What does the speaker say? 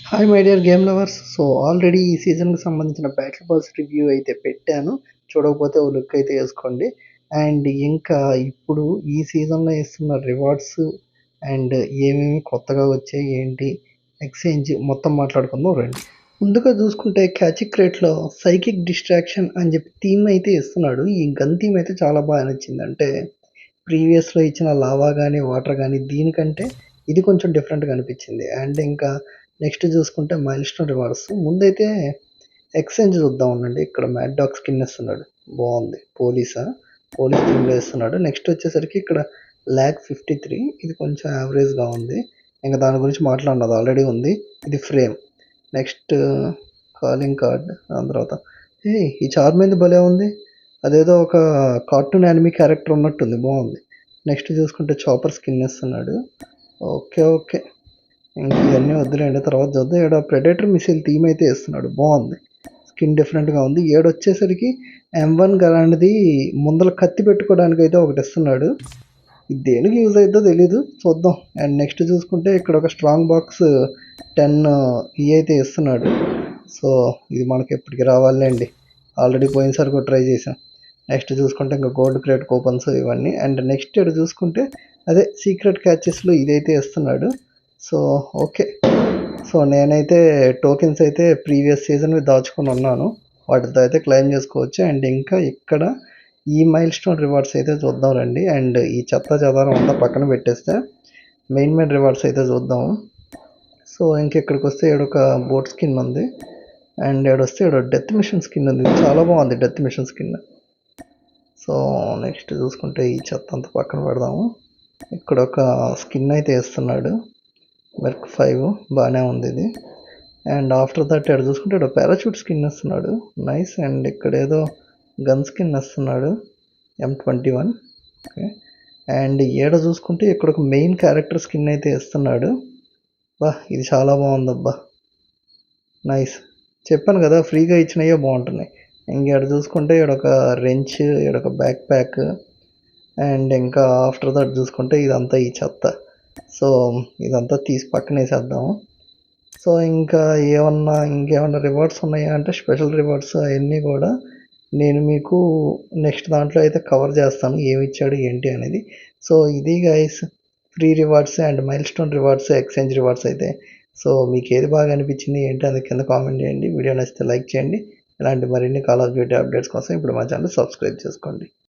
Hi my dear game lovers. So already ఈ సీజన్కి సంబంధించిన బ్యాటిల్ పాస్ రివ్యూ అయితే పెట్టాను. చూడకపోతే ఓ లుక్ అయితే వేసుకోండి. అండ్ ఇంకా ఇప్పుడు ఈ సీజన్లో ఇస్తున్న రివార్డ్స్ అండ్ ఏమేమి కొత్తగా వచ్చాయి ఏంటి ఎక్స్చేంజ్ మొత్తం మాట్లాడుకుందాం రండి. ముందుగా చూసుకుంటే క్యాచ్ క్రేట్లో సైకిక్ డిస్ట్రాక్షన్ అని చెప్పి థీమ్ అయితే ఇస్తున్నాడు. ఈ గన్ థీమ్ అయితే చాలా బాగా నచ్చింది. అంటే ప్రీవియస్‌లో ఇచ్చిన లావా గాని, వాటర్ గాని దీనికంటే ఇది కొంచెం డిఫరెంట్‌గా అనిపించింది. అండ్ ఇంకా నెక్స్ట్ చూసుకుంటే మైల్‌స్టోన్ రివార్డ్స్. ముందైతే ఎక్స్‌చేంజ్ చూద్దాం ఉండండి. ఇక్కడ మ్యాడ్ డాగ్ స్కిన్ ఇస్తున్నాడు. బావుంది. పోలీస్ థీమ్‌లో ఇస్తున్నాడు. నెక్స్ట్ వచ్చేసరికి ఇక్కడ ల్యాగ్ 53 ఇది కొంచెం యావరేజ్‌గా ఉంది. ఇంక దాని గురించి మాట్లాడను, అది ఆల్రెడీ ఉంది. ఇది ఫ్రేమ్. Next calling card. దాని తర్వాత ఈ చార్మింది భలే ఉంది. అదేదో ఒక కార్టూన్ యానిమీ క్యారెక్టర్ ఉన్నట్టుంది. బాగుంది. నెక్స్ట్ చూసుకుంటే చాపర్ స్కిన్ ఇస్తున్నాడు. ఓకే. ఇంక ఇవన్నీ వద్దులేండి, తర్వాత చూద్దాం. ఇక్కడ ప్రెడేటర్ మిసైల్ థీమ్ అయితే ఇస్తున్నాడు. బాగుంది. స్కిన్ డిఫరెంట్గా ఉంది. ఏడొచ్చేసరికి M1 అలాంటిది ముందర కత్తి పెట్టుకోవడానికి అయితే ఒకటి ఇస్తున్నాడు. ఇది దేనికి యూజ్ అవుతుందో తెలీదు, చూద్దాం. అండ్ నెక్స్ట్ చూసుకుంటే ఇక్కడ ఒక స్ట్రాంగ్ బాక్స్ 10 అయితే ఇస్తున్నాడు. సో ఇది మనకి ఎప్పటికి రావాలండి. ఆల్రెడీ పోయినసారి కూడా ట్రై చేసాం. నెక్స్ట్ చూసుకుంటే ఇంకా గోల్డ్ క్రేట్ కూపన్స్ ఇవన్నీ. అండ్ నెక్స్ట్ ఇక్కడ చూసుకుంటే అదే సీక్రెట్ క్యాచెస్లో ఇదైతే ఇస్తున్నాడు. So okay. సో నేనైతే టోకెన్స్ అయితే ప్రీవియస్ సీజన్వి దాచుకొని ఉన్నాను. వాటితో అయితే క్లెయిమ్ చేసుకోవచ్చు. అండ్ ఇంకా ఇక్కడ ఈ మైల్‌స్టోన్ రివార్డ్స్ అయితే చూద్దాం రండి. అండ్ ఈ చెదారం అంతా పక్కన పెట్టేస్తే మెయిన్ రివార్డ్స్ అయితే చూద్దాం. సో ఇంకెక్కడికి వస్తే ఈడొక బోట్ స్కిన్ ఉంది. అండ్ ఈడొస్తే ఈడ డెత్ మిషన్ స్కిన్ ఉంది. చాలా బాగుంది death mission skin. So next చూసుకుంటే ఈ చెత్త అంతా పక్కన పెడదాము. ఇక్కడ ఒక స్కిన్ అయితే ఇస్తున్నాడు. మెర్క్ 5 బాగానే ఉంది ఇది. అండ్ ఆఫ్టర్ దట్ ఇక్కడ చూసుకుంటే ఇక్కడ పారాచూట్ స్కిన్ ఇస్తున్నాడు. నైస్. అండ్ ఇక్కడ ఏదో గన్ స్కిన్ ఇస్తున్నాడు. M21. ఓకే. అండ్ ఏడ చూసుకుంటే ఇక్కడ ఒక మెయిన్ క్యారెక్టర్ స్కిన్ అయితే ఇస్తున్నాడు. బా ఇది చాలా బాగుందబ్బా. నైస్. చెప్పాను కదా ఫ్రీగా ఇచ్చినవే బాగుంటున్నాయి. ఇంకేడ చూసుకుంటే ఈడొక రెంచ్, ఈడొక బ్యాక్ ప్యాక్. అండ్ ఇంకా ఆఫ్టర్ దట్ చూసుకుంటే ఇదంతా ఈ చెత్త. సో ఇదంతా తీసి పక్కన వేసేద్దాము. సో ఇంకా ఇంకేమన్నా రివార్డ్స్ ఉన్నాయా అంటే స్పెషల్ రివార్డ్స్ అవన్నీ కూడా నేను మీకు నెక్స్ట్ దాంట్లో అయితే కవర్ చేస్తాను, ఏమి ఇచ్చాడు ఏంటి అనేది. సో ఇది guys free rewards and milestone rewards, exchange rewards అయితే. సో మీకు ఏది బాగా అనిపించింది ఏంటి అనేది కింద కామెంట్ చేయండి. వీడియో నచ్చితే లైక్ చేయండి. ఇలాంటి మరిన్ని కాల్ ఆఫ్ డ్యూటీ అప్డేట్స్ కోసం ఇప్పుడు మా ఛానల్ సబ్స్క్రైబ్ చేసుకోండి.